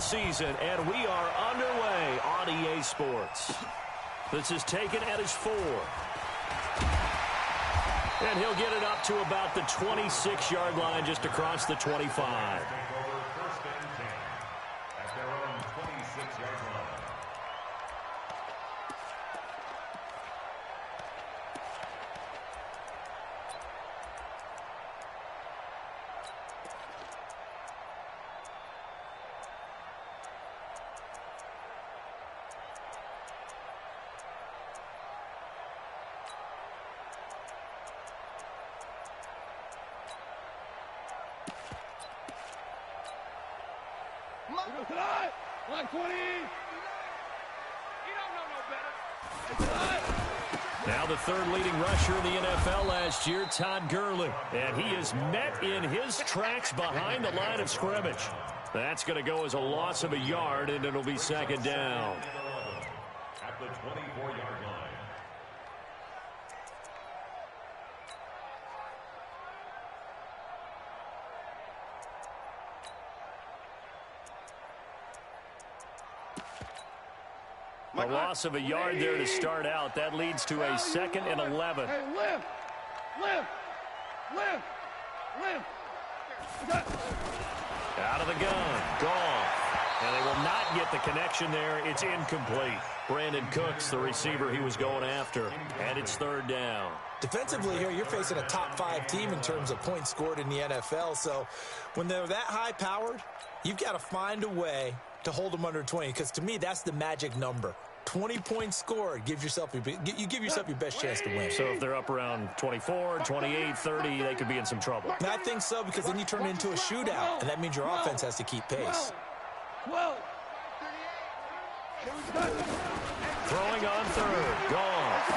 NFL season, and we are underway on EA Sports. This is taken at his 4. And he'll get it up to about the 26-yard line, just across the 25. Line 20. You don't know no better. Now the third leading rusher in the NFL last year, Todd Gurley. And he is met in his tracks behind the line of scrimmage. That's going to go as a loss of a yard, and it'll be second down. At the 24-yard line. A loss of a yard there to start out. That leads to a 2nd and 11. Hey, lift. Out of the gun. Gone. And they will not get the connection there. It's incomplete. Brandon Cooks, the receiver he was going after. And it's third down. Defensively here, you're facing a top-5 team in terms of points scored in the NFL. So when they're that high-powered, you've got to find a way to hold them under 20, because to me, that's the magic number. 20 points scored, you give yourself your best chance to win. So if they're up around 24, 28, 30, they could be in some trouble. And I think so, because then you turn it into a shootout, and that means your offense has to keep pace. 12. Throwing on third. Goff.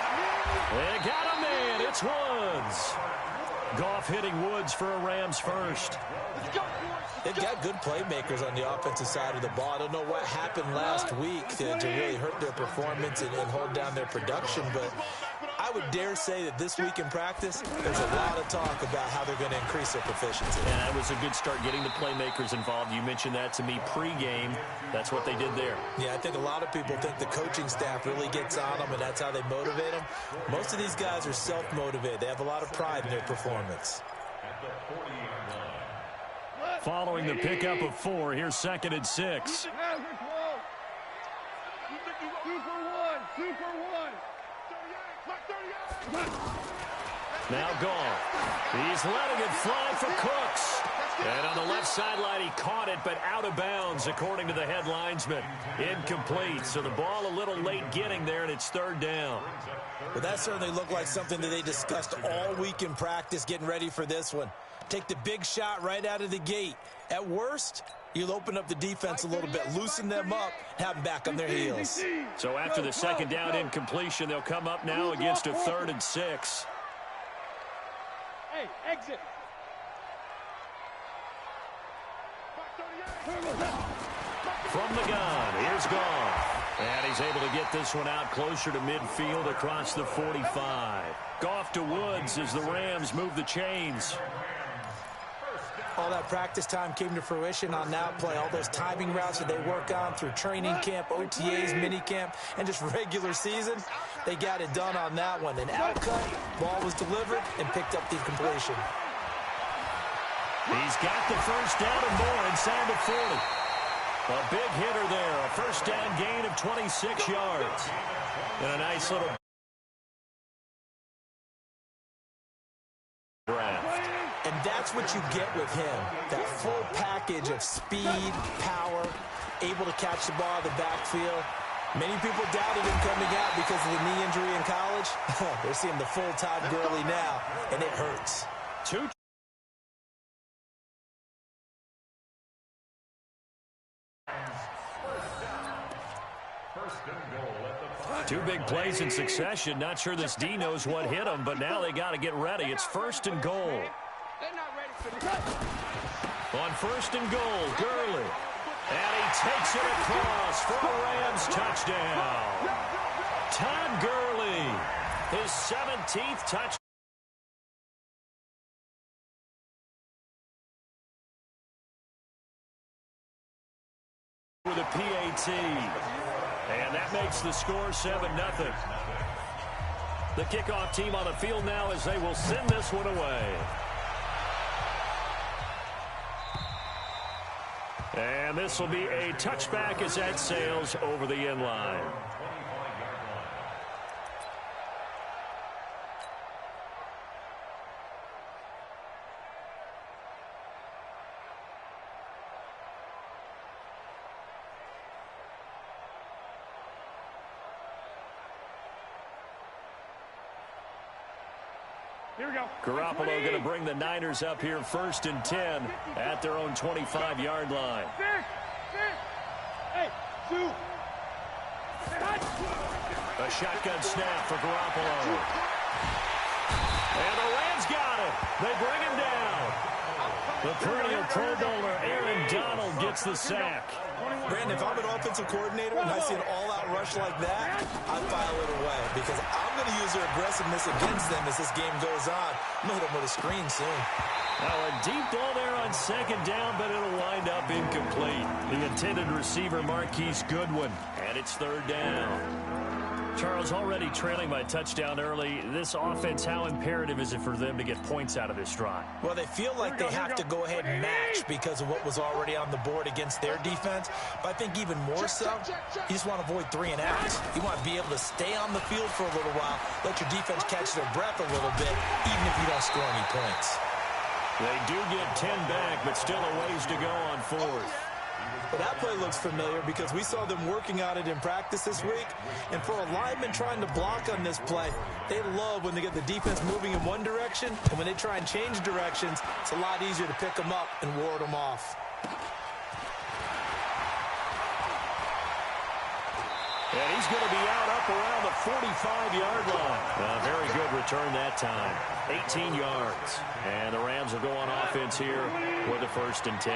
They got a man. It's Woods. Goff hitting Woods for a Rams first. They've got good playmakers on the offensive side of the ball. I don't know what happened last week to really hurt their performance and hold down their production, but I would dare say that this week in practice, there's a lot of talk about how they're going to increase their proficiency. And that was a good start, getting the playmakers involved. You mentioned that to me pregame. That's what they did there. Yeah, I think a lot of people think the coaching staff really gets on them, and that's how they motivate them. Most of these guys are self-motivated. They have a lot of pride in their performance. Following the pickup of 4, here's 2nd and 6. 2 for 1. Now Goff. He's letting it fly for Cooks. And on the left sideline, he caught it, but out of bounds, according to the head linesman. Incomplete. So the ball a little late getting there, and it's third down. Well, that certainly looked like something that they discussed all week in practice, getting ready for this one. Take the big shot right out of the gate. At worst, you'll open up the defense a little bit, loosen them up, have them back on their heels. So after the second down incompletion, they'll come up now against a 3rd and 6. Hey, exit. From the gun, here's Goff. And he's able to get this one out closer to midfield across the 45. Goff to Woods as the Rams move the chains. All that practice time came to fruition on that play. All those timing routes that they work on through training camp, OTAs, minicamp, and just regular season, they got it done on that one. An outcut, ball was delivered, and picked up the completion. He's got the first down and more inside the 40. A big hitter there, a first down gain of 26 yards. And a nice little draft. And that's what you get with him, that full package of speed, power, able to catch the ball in the backfield. Many people doubted him coming out because of the knee injury in college. They're seeing the full Todd Gurley now, and it hurts. Two big plays in succession. Not sure this D knows what hit him, but now they got to get ready. It's 1st and goal. On 1st and goal, Gurley. And he takes it across for a Rams touchdown. Todd Gurley, his 17th touchdown. with a PAT. And that makes the score 7-0. The kickoff team on the field now as they will send this one away. And this will be a touchback as that sails over the end line. Here we go. Garoppolo going to bring the Niners up here 1st and 10 at their own 25-yard line. Hey, 2. A shotgun snap for Garoppolo. And the Rams got it. They bring him down. The perennial Pro Bowler Aaron Donald gets the sack. Brandon, if I'm an offensive coordinator and I see an all-out rush like that, I file it away because I'm going to use their aggressiveness against them as this game goes on. I'm going to hit them with a screen soon. Now a deep ball there on 2nd down, but it'll wind up incomplete. The intended receiver, Marquise Goodwin, and it's 3rd down. Charles, already trailing by touchdown early. This offense, how imperative is it for them to get points out of this drive? Well, they feel like they have to go ahead and match because of what was already on the board against their defense. But I think even more so, you just want to avoid 3 and outs. You want to be able to stay on the field for a little while, let your defense catch their breath a little bit, even if you don't score any points. They do get 10 back, but still a ways to go on 4th. Well, that play looks familiar because we saw them working on it in practice this week. And for a lineman trying to block on this play, they love when they get the defense moving in one direction. And when they try and change directions, it's a lot easier to pick them up and ward them off. And he's going to be out up around the 45-yard line. A very good return that time. 18 yards. And the Rams will go on offense here with a 1st and 10.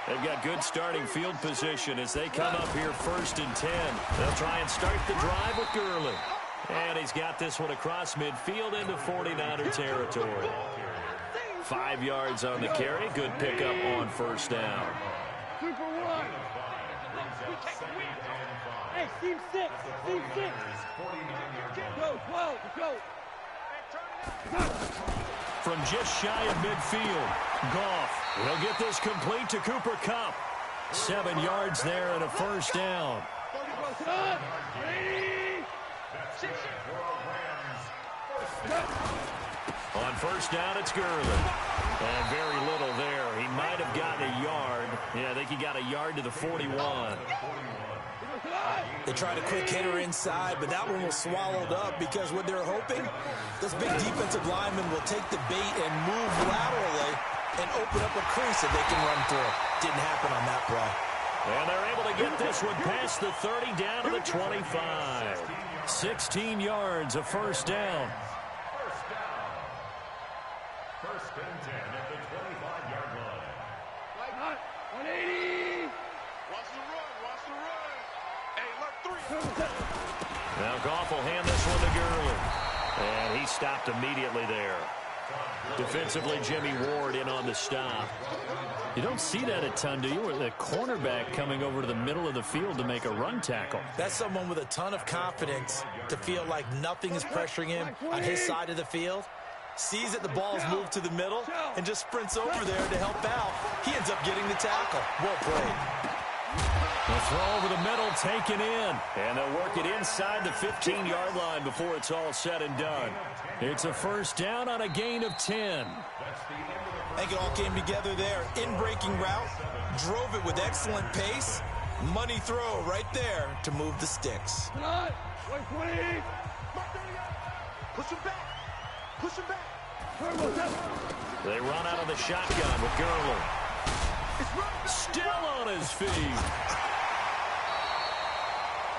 They've got good starting field position as they come up here 1st and 10. They'll try and start the drive with Gurley. And he's got this one across midfield into 49er territory. 5 yards on the carry. Good pickup on 1st down. Super 1. Hey, team 6. Team 6. Go, 12. Go. From just shy of midfield, Goff will get this complete to Cooper Kupp. 7 yards there and a 1st down. On 1st down, it's Gurley. And very little there. He might have gotten a yard. Yeah, I think he got a yard to the 41. They tried a quick hitter inside, but that one was swallowed up because what they're hoping, this big defensive lineman will take the bait and move laterally and open up a crease that they can run through. Didn't happen on that play. And they're able to get this one past the 30 down to the 25. 16 yards, a 1st down. 1st and 10 at the 25-yard line. 180. Watch the run. Watch the run. Hey, look, 3. Now Goff will hand this one to Gurley. And he stopped immediately there. Defensively, Jimmy Ward in on the stop. You don't see that a ton, do you? Or the cornerback coming over to the middle of the field to make a run tackle. That's someone with a ton of confidence to feel like nothing is pressuring him on his side of the field. Sees that the ball's moved to the middle and just sprints over there to help out. He ends up getting the tackle. Well played. The throw over the middle, taken in. And they'll work it inside the 15-yard line before it's all said and done. It's a 1st down on a gain of 10. I think it all came together there. In-breaking route, drove it with excellent pace. Money throw right there to move the sticks. 120. Push him back. Push him back. They run out of the shotgun with Gurley. Still on his feet.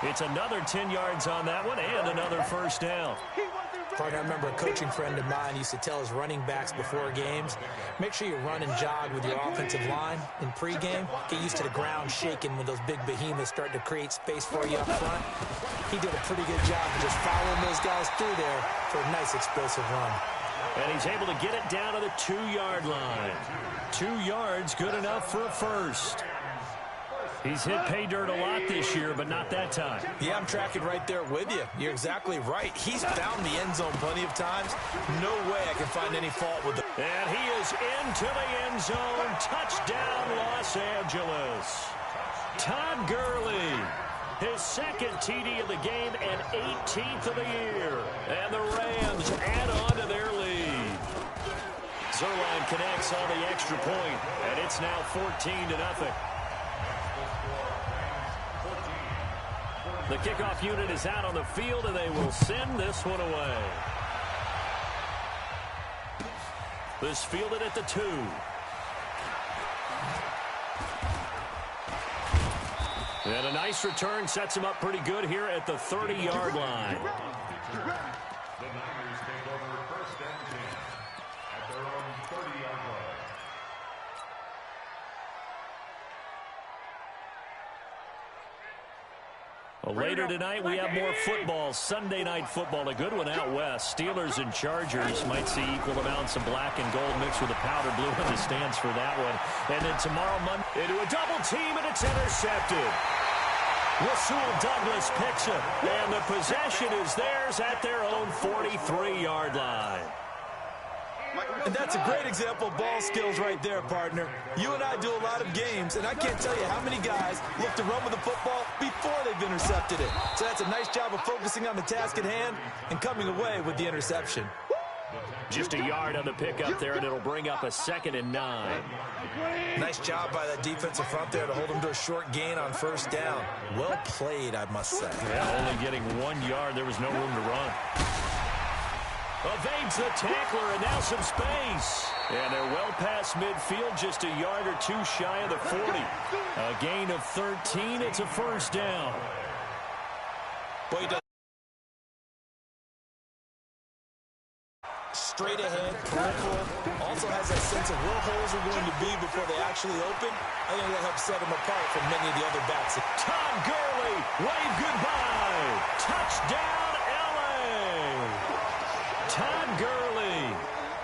It's another 10 yards on that one and another 1st down. I remember a coaching friend of mine used to tell his running backs before games, make sure you run and jog with your offensive line in pregame. Get used to the ground shaking when those big behemoths start to create space for you up front. He did a pretty good job of just following those guys through there for a nice explosive run. And he's able to get it down to the 2-yard line. 2 yards, good enough for a 1st. He's hit pay dirt a lot this year, but not that time. Yeah, I'm tracking right there with you. You're exactly right. He's found the end zone plenty of times. No way I can find any fault with it. And he is into the end zone. Touchdown, Los Angeles. Todd Gurley, his second TD of the game and 18th of the year. And the Rams add on to their lead. Zerline connects on the extra point, and it's now 14-0. The kickoff unit is out on the field, and they will send this one away. This fielded at the 2. And a nice return sets him up pretty good here at the 30-yard line. The Niners take over first and 10 at their own 30-yard line. Well, later tonight, we have more football. Sunday night football, a good one out west. Steelers and Chargers might see equal amounts of black and gold mixed with a powder blue in the stands for that one. And then tomorrow, Monday, into a double team, and it's intercepted. Rasul Douglas picks it, and the possession is theirs at their own 43-yard line. And that's a great example of ball skills right there, partner. You and I do a lot of games, and I can't tell you how many guys look to run with the football before they've intercepted it. So that's a nice job of focusing on the task at hand and coming away with the interception. Just a yard on the pickup there, and it'll bring up a 2nd and 9. Nice job by that defensive front there to hold them to a short gain on first down. Well played, I must say. Yeah, only getting 1 yard. There was no room to run. Evades the tackler, and now some space. And they're well past midfield, just a yard or 2 shy of the 40. A gain of 13. It's a first down. Boy, he does. Straight ahead, peripheral. Also has that sense of where holes are going to be before they actually open. I think that helps set him apart from many of the other backs. Todd Gurley, wave goodbye. Touchdown, L.A. Todd Gurley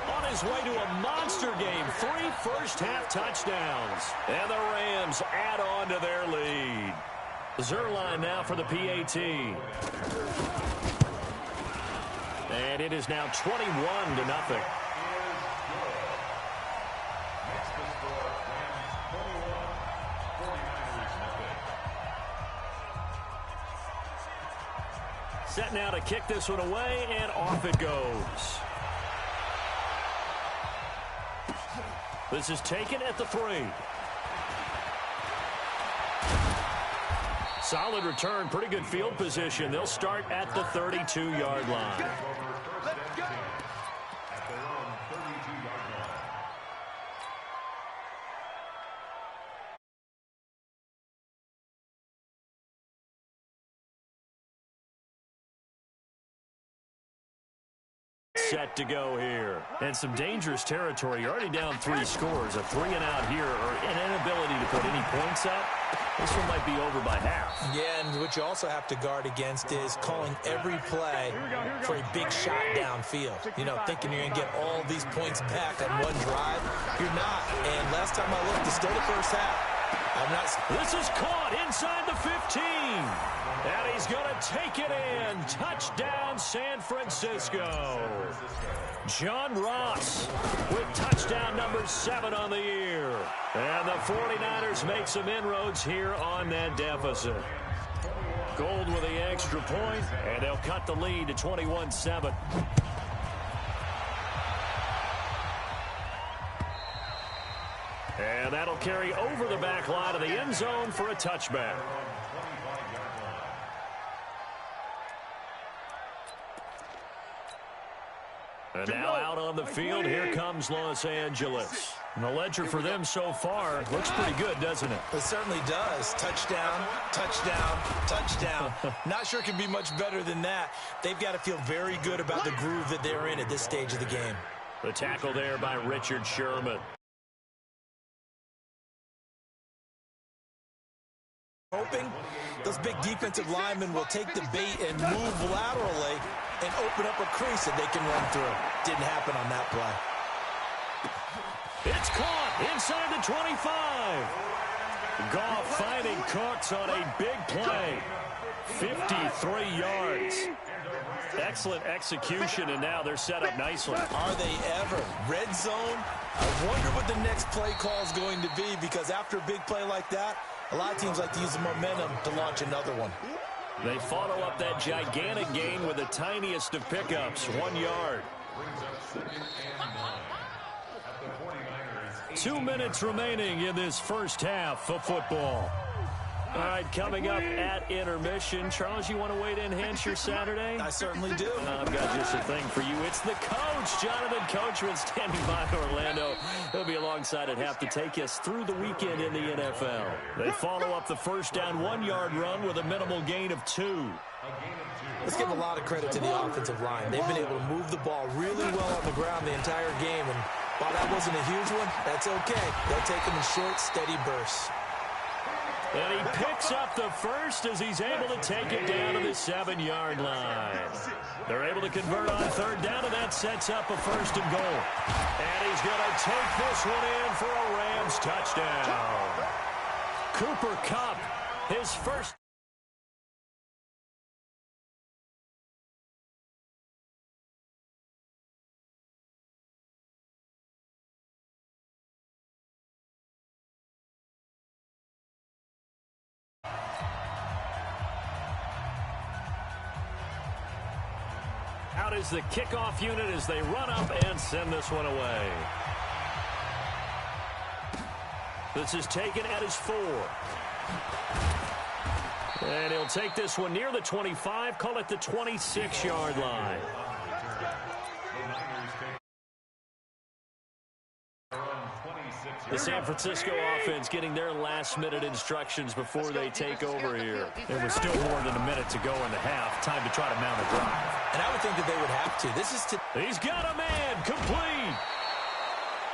on his way to a monster game. 3 first-half touchdowns. And the Rams add on to their lead. Zerline now for the PAT. And it is now 21-0. Set now to kick this one away, and off it goes. This is taken at the 3. Solid return, pretty good field position. They'll start at the 32-yard line. Set to go here. And some dangerous territory. You're already down 3 scores. A 3-and-out here, or an inability to put any points up. This one might be over by half. Yeah, and what you also have to guard against is calling every play for a big shot downfield. You know, thinking you're going to get all these points back on one drive. You're not. And last time I looked, it's still the first half. This is caught inside the 15. And he's going to take it in. Touchdown, San Francisco. John Ross with touchdown number 7 on the year. And the 49ers make some inroads here on that deficit. Gold with the extra point, and they'll cut the lead to 21-7. And that'll carry over the back line of the end zone for a touchback. And now out on the field, here comes Los Angeles. And the ledger for them so far looks pretty good, doesn't it? It certainly does. Touchdown, touchdown, touchdown. Not sure it can be much better than that. They've got to feel very good about the groove that they're in at this stage of the game. The tackle there by Richard Sherman. Hoping those big defensive linemen will take the bait and move laterally and open up a crease that they can run through. Didn't happen on that play. It's caught inside the 25. Goff finding Cooks on a big play. 53 yards. Excellent execution, and now they're set up nicely. Are they ever? Red zone? I wonder what the next play call is going to be, because after a big play like that, a lot of teams like to use the momentum to launch another one. They follow up that gigantic gain with the tiniest of pickups, 1 yard. 2 minutes remaining in this first half of football. All right, coming up at intermission. Charles, you want to weigh in, enhance your Saturday? I certainly do. I've got just a thing for you. It's the coach, Jonathan Coachman, standing by Orlando. He'll be alongside at half to take us through the weekend in the NFL. They follow up the first down 1 yard run with a minimal gain of 2. Let's give a lot of credit to the offensive line. They've been able to move the ball really well on the ground the entire game, and while that wasn't a huge one, that's okay. They'll take them in short, steady bursts. And he picks up the first as he's able to take it down to the 7-yard line. They're able to convert on third down, and that sets up a 1st and goal. And he's going to take this one in for a Rams touchdown. Cooper Kupp, his first. Out is the kickoff unit as they run up and send this one away. This is taken at his 4. And he'll take this one near the 25, call it the 26-yard line. The San Francisco offense getting their last-minute instructions before they take over here. There was still more than a minute to go in the half. Time to try to mount a drive. And I would think that they would have to. He's got a man. Complete.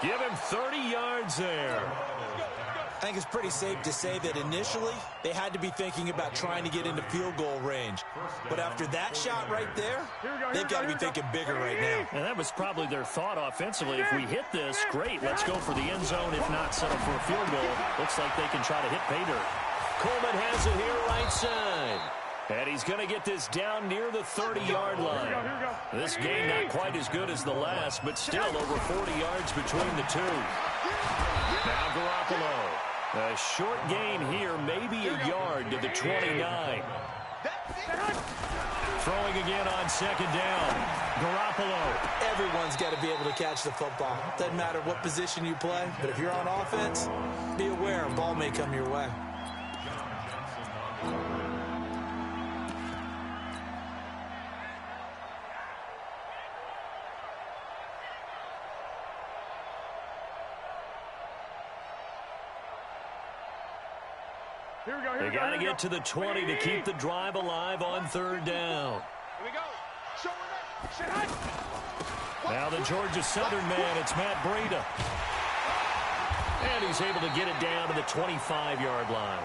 Give him 30 yards there. I think it's pretty safe to say that initially they had to be thinking about trying to get into field goal range. But after that shot right there, they've got to be thinking bigger right now. And that was probably their thought offensively. If we hit this, great. Let's go for the end zone. If not, settle for a field goal. Looks like they can try to hit pay dirt. Coleman has it here right side. And he's going to get this down near the 30-yard line. This game not quite as good as the last, but still over 40 yards between the two. Now Garoppolo. A short gain here, maybe a yard to the 29. Throwing again on second down. Garoppolo. Everyone's got to be able to catch the football. Doesn't matter what position you play, but if you're on offense, be aware a ball may come your way. They got to get to the 20 to keep the drive alive on third down. Here we go. Now the Georgia Southern man, it's Matt Breida. And he's able to get it down to the 25-yard line.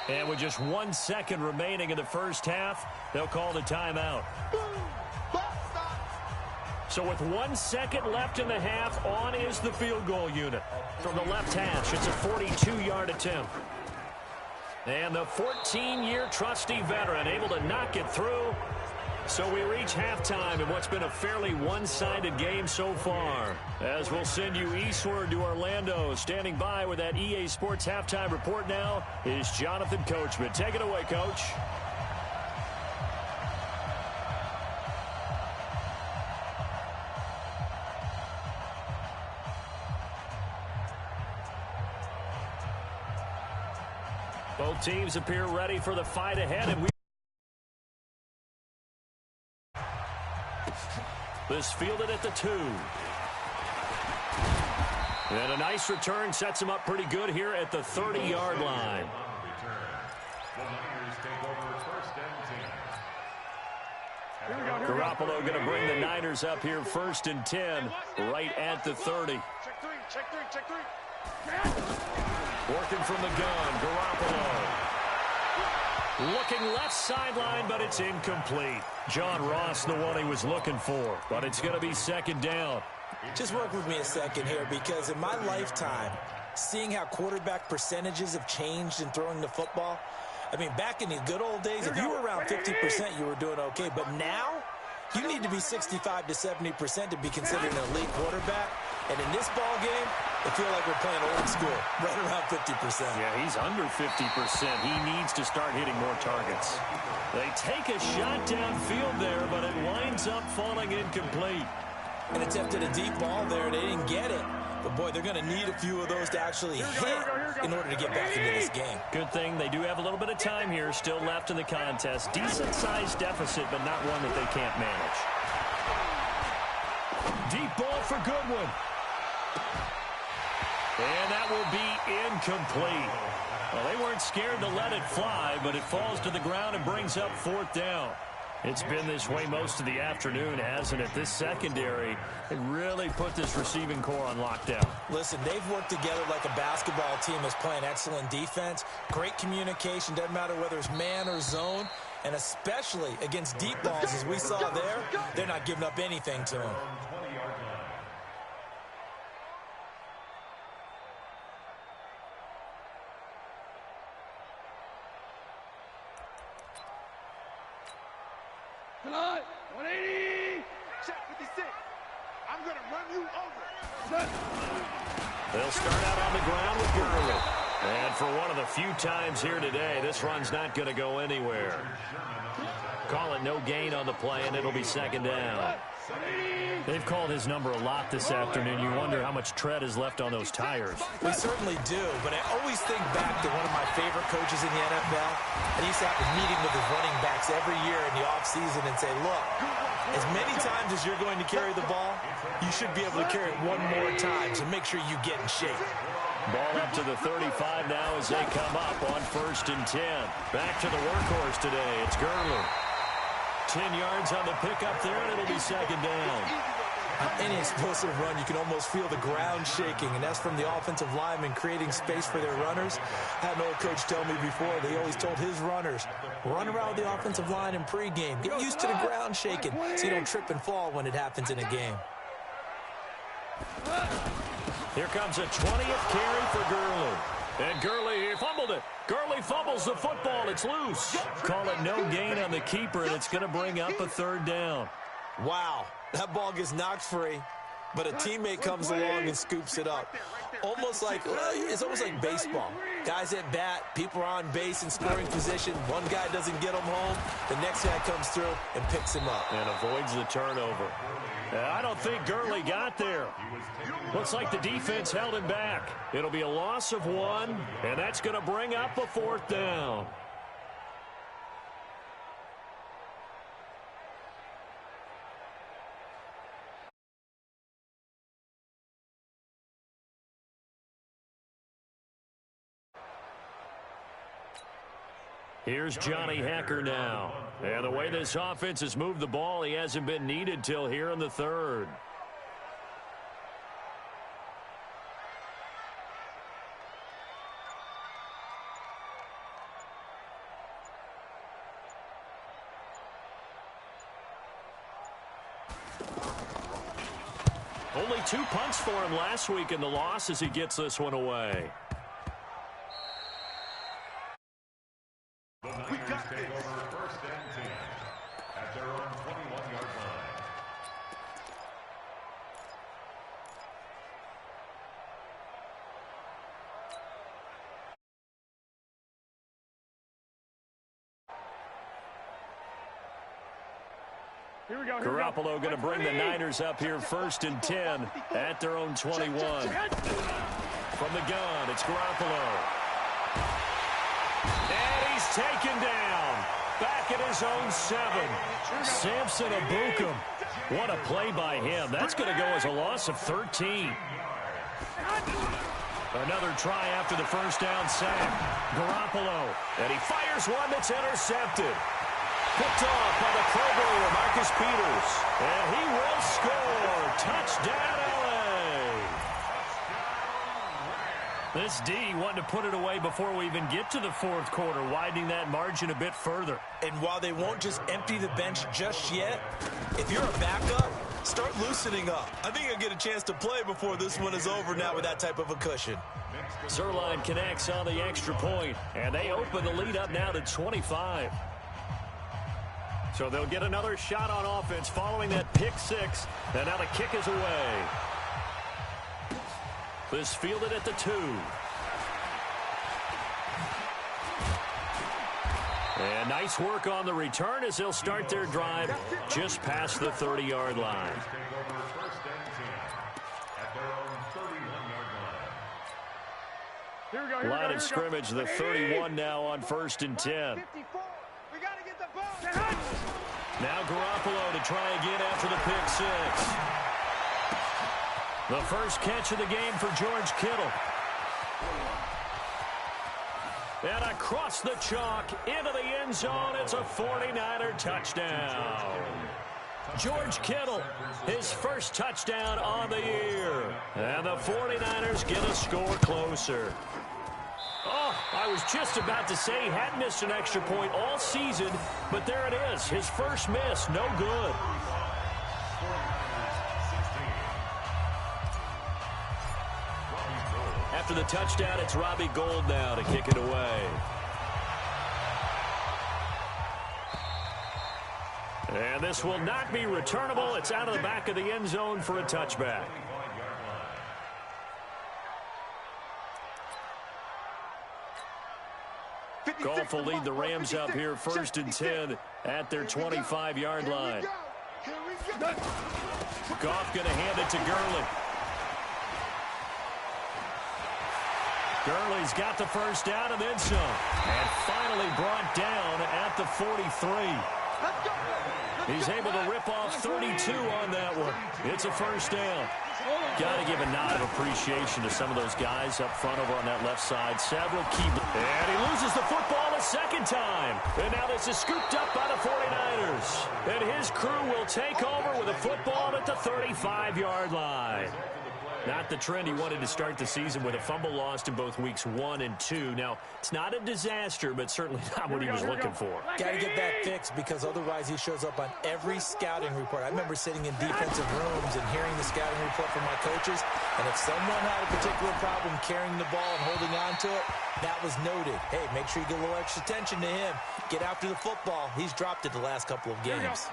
And with just 1 second remaining in the first half, they'll call the timeout. So with 1 second left in the half, on is the field goal unit. From the left hash, it's a 42-yard attempt. And the 14-year trusty veteran able to knock it through. So we reach halftime in what's been a fairly one-sided game so far. As we'll send you eastward to Orlando. Standing by with that EA Sports halftime report now is Jonathan Coachman. Take it away, Coach. Both teams appear ready for the fight ahead, and this fielded at the 2. And a nice return sets him up pretty good here at the 30-yard line. Garoppolo going to bring the Niners up here 1st and 10 right at the 30. Check three. Working from the gun, Garoppolo. Looking left sideline, but it's incomplete. John Ross, the one he was looking for, but it's going to be second down. Just work with me a second here, because in my lifetime, seeing how quarterback percentages have changed in throwing the football. I mean, back in the good old days, if you were around 50%, you were doing okay. But now, you need to be 65 to 70% to be considered an elite quarterback. And in this ball game, I feel like we're playing old school, right around 50%. Yeah, he's under 50%. He needs to start hitting more targets. They take a shot downfield there, but it winds up falling incomplete. And attempted a deep ball there. They didn't get it. But, boy, they're going to need a few of those to actually hit in order to get back into this game. Good thing they do have a little bit of time here still left in the contest. Decent-sized deficit, but not one that they can't manage. Deep ball for Goodwin. And that will be incomplete. Well, they weren't scared to let it fly, but it falls to the ground and brings up 4th down. It's been this way most of the afternoon, hasn't it? This secondary, it really put this receiving core on lockdown. Listen, they've worked together like a basketball team is playing excellent defense. Great communication, doesn't matter whether it's man or zone. And especially against deep balls, as we saw there, they're not giving up anything to them. Tonight, 180. Check 56. I'm going to run you over. They'll start out on the ground with Gurley. And for one of the few times here today, this run's not going to go anywhere. Call it no gain on the play, and it'll be 2nd down. They've called his number a lot this afternoon. You wonder how much tread is left on those tires. We certainly do, but I always think back to one of my favorite coaches in the NFL. And he used to have a meeting with his running backs every year in the offseason and say, look, as many times as you're going to carry the ball, you should be able to carry it one more time, so make sure you get in shape. Ball up to the 35 now as they come up on 1st and 10. Back to the workhorse today. It's Gurley. 10 yards on the pickup there, and it'll be 2nd down. Any explosive run, you can almost feel the ground shaking, and that's from the offensive linemen creating space for their runners. I had an old coach tell me before, they always told his runners, run around the offensive line in pregame. Get used to the ground shaking so you don't trip and fall when it happens in a game. Here comes a 20th carry for Gurley. And Gurley, he fumbled it. Gurley fumbles the football. It's loose. Call it no gain on the keeper, and it's going to bring up a 3rd down. Wow, that ball gets knocked free, but a teammate comes along and scoops it up. Almost like, it's almost like baseball. Guys at bat, people are on base in scoring position. One guy doesn't get him home. The next guy comes through and picks him up. And avoids the turnover. I don't think Gurley got there. Looks like the defense held him back. It'll be a loss of 1, and that's going to bring up a 4th down. Here's Johnny Hacker now. And the way this offense has moved the ball, he hasn't been needed till here in the 3rd. Only 2 punts for him last week in the loss as he gets this one away. We got this. Over 1st and 10 at their own 21-yard line. Here we go. Garoppolo going to bring the Niners up here 1st and 10 at their own 21. From the gun, it's Garoppolo. And he's taken down. Back at his own 7. Samson Abukum. What a play by him. That's going to go as a loss of 13. Another try after the 1st down sack. Garoppolo. And he fires one that's intercepted. Picked off by the Pro Bowler, Marcus Peters. And he will score. Touchdown, L.A. This D wanted to put it away before we even get to the 4th quarter, widening that margin a bit further. And while they won't just empty the bench just yet, if you're a backup, Start loosening up. I think I'll get a chance to play before this one is over now with that type of a cushion. Zerline connects on the extra point, and they open the lead up now to 25. So they'll get another shot on offense following that pick six, and now the kick is away. This fielded at the 2. And nice work on the return as they'll start their drive just past the 30-yard line. Line of scrimmage, the 31 now on 1st and 10. Now Garoppolo to try again after the pick six. The first catch of the game for George Kittle. And across the chalk into the end zone, it's a 49er touchdown. George Kittle, his first touchdown on the year. And the 49ers get a score closer. Oh, I was just about to say he hadn't missed an extra point all season, but there it is. His first miss, no good. After the touchdown, it's Robbie Gould now to kick it away. And this will not be returnable. It's out of the back of the end zone for a touchback. Goff will lead the Rams up here 1st and 10 at their 25-yard line. Goff going to hand it to Gurley. Gurley's got the first down and then some. And finally brought down at the 43. He's able to rip off 32 on that one. It's a first down. Got to give a nod of appreciation to some of those guys up front over on that left side. Several key. And he loses the football a second time. And now this is scooped up by the 49ers. And his crew will take over with a football at the 35-yard line. Not the trend he wanted to start the season with a fumble lost in both weeks 1 and 2. Now, it's not a disaster, but certainly not what he was looking for. Got to get that fixed because otherwise he shows up on every scouting report. I remember sitting in defensive rooms and hearing the scouting report from my coaches, and if someone had a particular problem carrying the ball and holding on to it, that was noted. Hey, make sure you get a little extra attention to him. Get after the football. He's dropped it the last couple of games.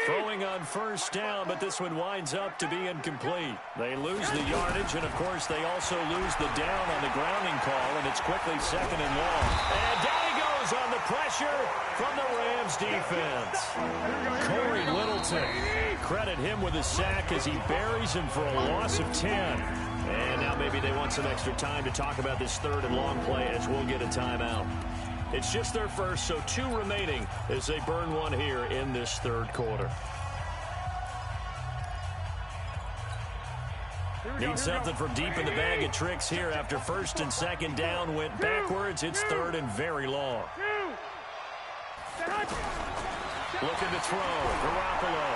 Throwing on first down, but this one winds up to be incomplete. They lose the yardage, and, of course, they also lose the down on the grounding call, and it's quickly 2nd and long. And down he goes on the pressure from the Rams defense. Corey Littleton, credit him with a sack as he buries him for a loss of 10. And now maybe they want some extra time to talk about this 3rd and long play as we'll get a timeout. It's just their first, so 2 remaining as they burn one here in this 3rd quarter. Need something from deep in the bag of tricks here after 1st and 2nd down went backwards. It's 3rd and very long. Looking to throw. Garoppolo.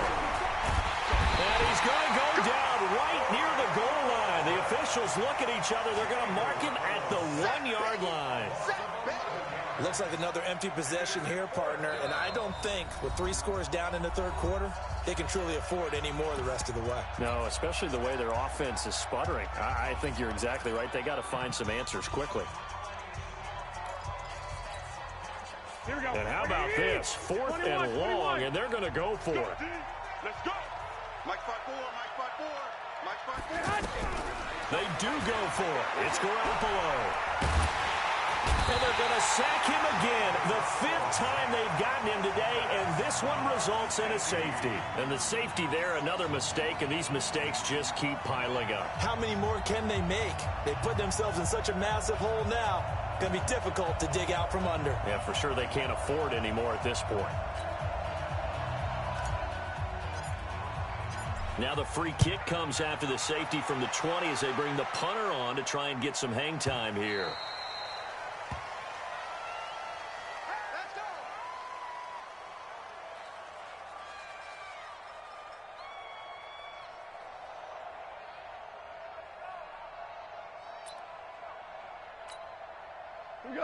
And he's going to go down right near the goal line. The officials look at each other. They're going to mark him at the 1-yard line. Looks like another empty possession here, partner, and I don't think with 3 scores down in the 3rd quarter, they can truly afford any more the rest of the way. No, especially the way their offense is sputtering. I think you're exactly right. They got to find some answers quickly. Here we go. And how about this? 4th and long, and they're going to go for it. Let's go. Mike 5-4, Mike 5-4, Mike 5-4. They do go for it. It's Garoppolo. And they're going to sack him again. The 5th time they've gotten him today, and this one results in a safety. And the safety there, another mistake, and these mistakes just keep piling up. How many more can they make? They put themselves in such a massive hole now. Going to be difficult to dig out from under. Yeah, for sure they can't afford any more at this point. Now the free kick comes after the safety from the 20 as they bring the punter on to try and get some hang time here.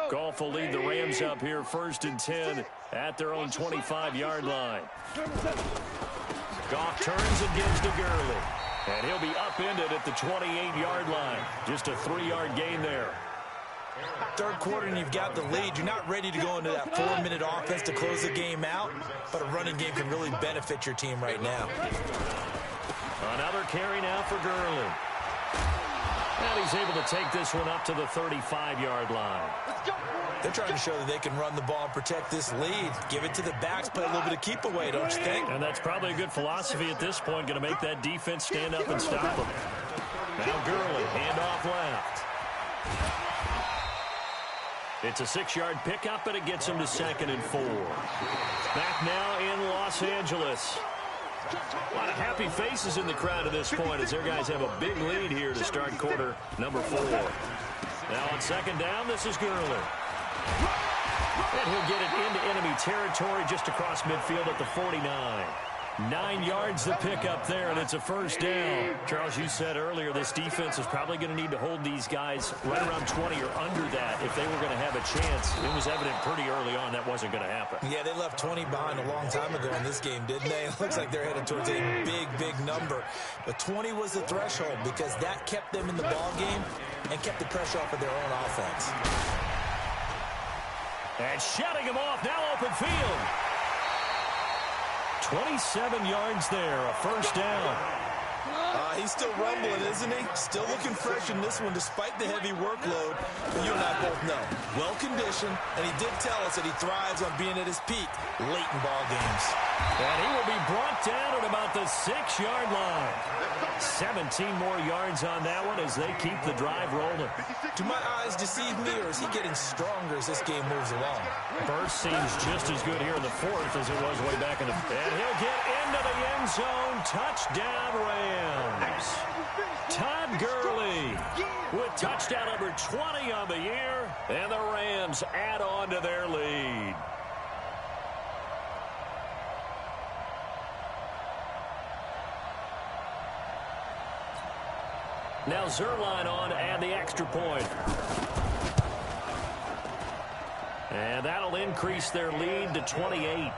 Goff will lead the Rams up here 1st and 10 at their own 25-yard line. Goff turns and gives to Gurley. And he'll be upended at the 28-yard line. Just a 3-yard gain there. Third quarter and you've got the lead. You're not ready to go into that 4-minute offense to close the game out, but a running game can really benefit your team right now. Another carry now for Gurley. And he's able to take this one up to the 35-yard line. They're trying to show that they can run the ball and protect this lead. Give it to the backs, play a little bit of keep away, don't you think? And that's probably a good philosophy at this point, going to make that defense stand up and stop them. Now Gurley, handoff left. It's a 6-yard pickup, and it gets him to 2nd and 4. Back now in Los Angeles. A lot of happy faces in the crowd at this point as their guys have a big lead here to start quarter number 4. Now on 2nd down, this is Gurley. And he'll get it into enemy territory just across midfield at the 49. 9 yards to pick up there, and it's a 1st down. Charles, you said earlier this defense is probably going to need to hold these guys right around 20 or under that if they were going to have a chance. It was evident pretty early on that wasn't going to happen. Yeah, they left 20 behind a long time ago in this game, didn't they? It looks like they're headed towards a big number. But 20 was the threshold because that kept them in the ball game and kept the pressure off of their own offense. And shutting him off, now open field. 27 yards there, a 1st down. He's still rumbling, isn't he? Still looking fresh in this one despite the heavy workload. But you and I both know, well-conditioned, and he did tell us that he thrives on being at his peak late in ball games. And he will be brought down at about the 6-yard line. 17 more yards on that one as they keep the drive rolling. Do my eyes deceive me, or is he getting stronger as this game moves along? Burst seems just as good here in the 4th as it was way back in the... And he'll get into the end zone. Touchdown, Rams. Todd Gurley with touchdown number 20 on the year. And the Rams add on to their lead. Now Zerline on and the extra point. And that'll increase their lead to 28.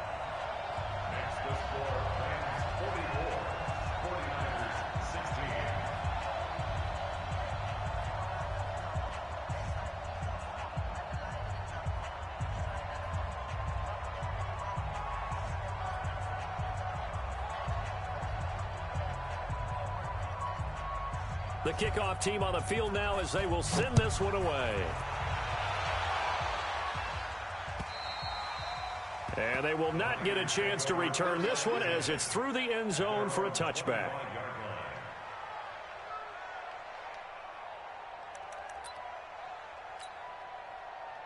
The kickoff team on the field now as they will send this one away. And they will not get a chance to return this one as it's through the end zone for a touchback.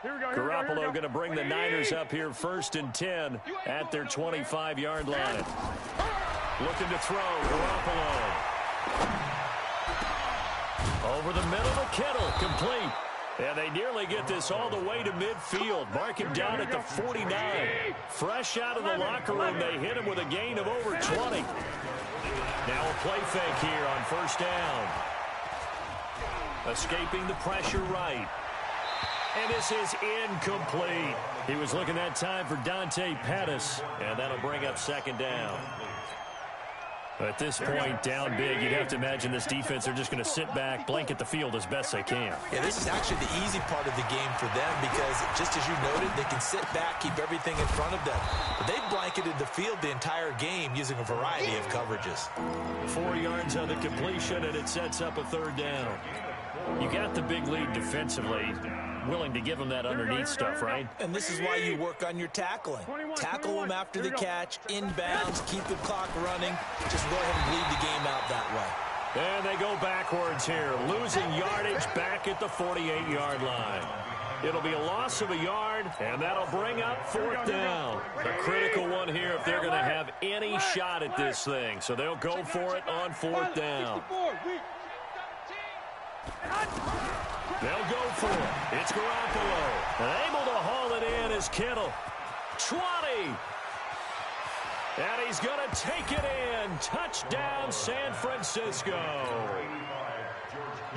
Garoppolo going to bring the Niners up here 1st and 10 at their 25-yard line. Looking to throw, Garoppolo. Over the middle to Kittle, complete. And they nearly get this all the way to midfield. Mark him down at the 49. Fresh out of the locker room, they hit him with a gain of over 20. Now a play fake here on 1st down. Escaping the pressure right. And this is incomplete. He was looking that time for Dante Pettis, and that'll bring up 2nd down. At this point, down big, you'd have to imagine this defense, they're just going to sit back, blanket the field as best they can. Yeah, this is actually the easy part of the game for them because, just as you noted, they can sit back, keep everything in front of them. But they've blanketed the field the entire game using a variety of coverages. 4 yards on the completion, and it sets up a 3rd down. You got the big lead defensively. Willing to give them that underneath stuff, right? And this is why you work on your tackling. Tackle them after the catch, inbounds, keep the clock running. Just go ahead and bleed the game out that way. And they go backwards here, losing yardage back at the 48-yard line. It'll be a loss of a yard, and that'll bring up 4th down. A critical one here if they're going to have any shot at this thing. So they'll go for it on 4th down. They'll go for it. It's Garoppolo. And able to haul it in is Kittle. 20. And he's going to take it in. Touchdown, San Francisco.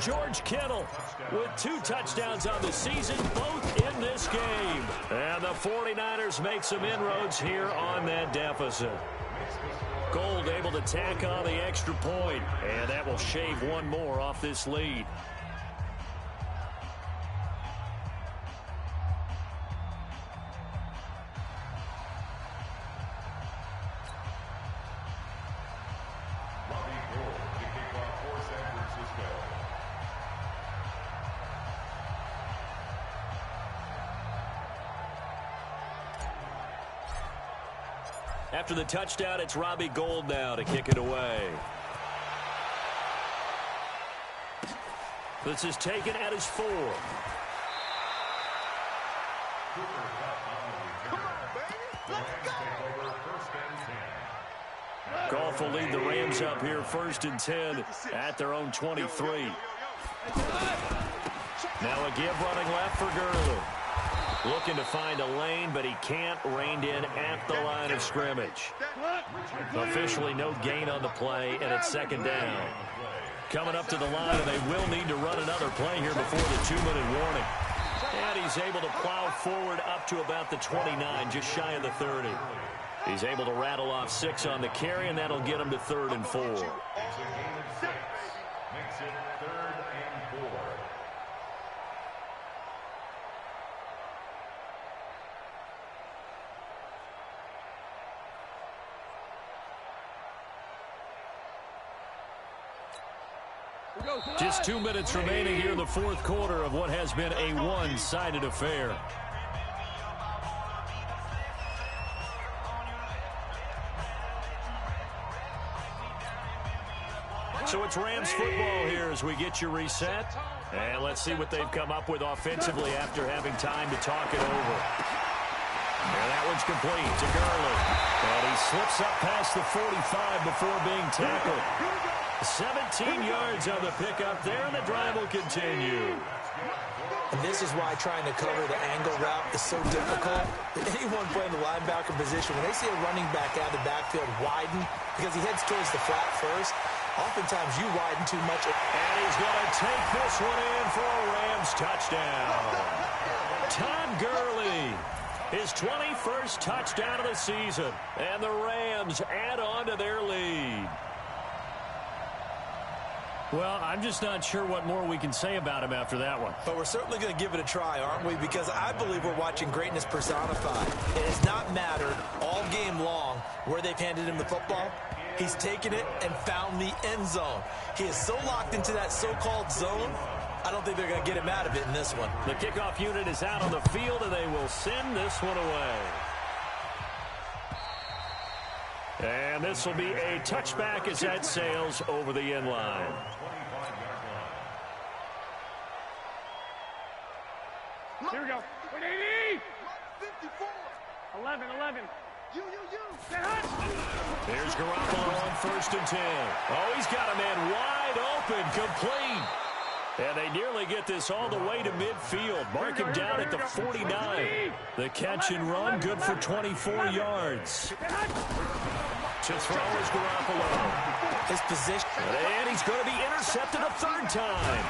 George Kittle with 2 touchdowns on the season, both in this game. And the the 49ers make some inroads here on that deficit. Gold able to tack on the extra point, and that will shave one more off this lead. After the touchdown, it's Robbie Gould now to kick it away. This is taken at his 4. Goff will lead the Rams up here 1st and 10 at their own 23. Now a give running left for Gurley. Looking to find a lane, but he can't. Reined in at the line of scrimmage. Officially no gain on the play, and it's 2nd down. Coming up to the line, and they will need to run another play here before the 2-minute warning. And he's able to plow forward up to about the 29, just shy of the 30. He's able to rattle off 6 on the carry, and that'll get him to 3rd and 4. Makes it 3rd and 4. Just 2 minutes remaining here in the 4th quarter of what has been a one-sided affair. So it's Rams football here as we get you reset. And let's see what they've come up with offensively after having time to talk it over. And that one's complete to Gurley. And he slips up past the 45 before being tackled. 17 yards on the pickup there, and the drive will continue. And this is why trying to cover the angle route is so difficult. Anyone playing the linebacker position, when they see a running back out of the backfield widen, because he heads towards the flat first, oftentimes you widen too much. And he's going to take this one in for a Rams touchdown. Todd Gurley, his 21st touchdown of the season, and the Rams add on to their lead. Well, I'm just not sure what more we can say about him after that one. But we're certainly going to give it a try, aren't we? Because I believe we're watching greatness personified. It has not mattered all game long where they've handed him the football. He's taken it and found the end zone. He is so locked into that so-called zone, I don't think they're going to get him out of it in this one. The kickoff unit is out on the field, and they will send this one away. And this will be a touchback as that sails over the end line. Here we go. 180. 11. Here's Garoppolo on 1st and 10. Oh, he's got a man wide open, complete. And they nearly get this all the way to midfield. Mark him down at the 49. The catch and run, good for 24 yards. To throw is Garoppolo. His position. And he's going to be intercepted a 3rd time.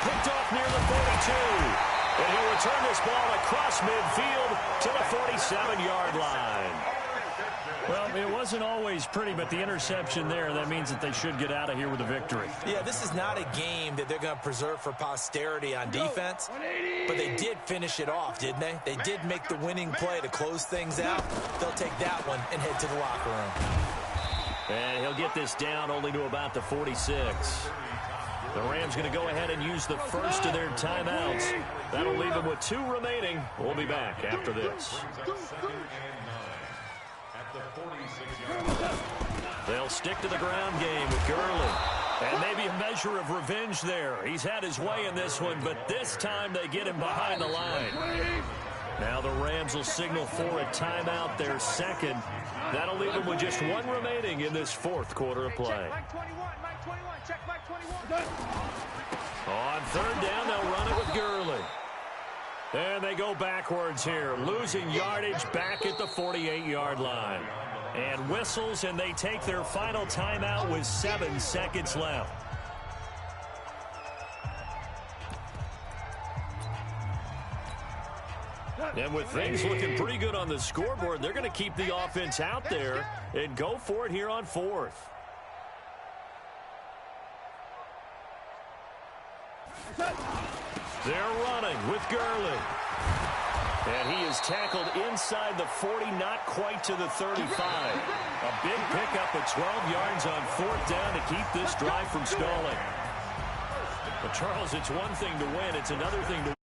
Picked off near the 42. And he'll return this ball across midfield to the 47-yard line. Well, it wasn't always pretty, but the interception there, that means that they should get out of here with a victory. Yeah, this is not a game that they're going to preserve for posterity on defense, but they did finish it off, didn't they? They did make the winning play to close things out. They'll take that one and head to the locker room. And he'll get this down only to about the 46. The Rams going to go ahead and use the first of their timeouts. That'll leave them with 2 remaining. We'll be back after this. They'll stick to the ground game with Gurley. And maybe a measure of revenge there. He's had his way in this one, but this time they get him behind the line. Now the Rams will signal for a timeout, their 2nd. That'll leave them with just 1 remaining in this 4th quarter of play. On 3rd down, they'll run it with Gurley. And they go backwards here, losing yardage back at the 48-yard line. And whistles, and they take their final timeout with 7 seconds left. And with things looking pretty good on the scoreboard, they're going to keep the offense out there and go for it here on 4th. They're running with Gurley. And he is tackled inside the 40, not quite to the 35. A big pickup of 12 yards on 4th down to keep this drive from stalling. But, Charles, it's one thing to win. It's another thing to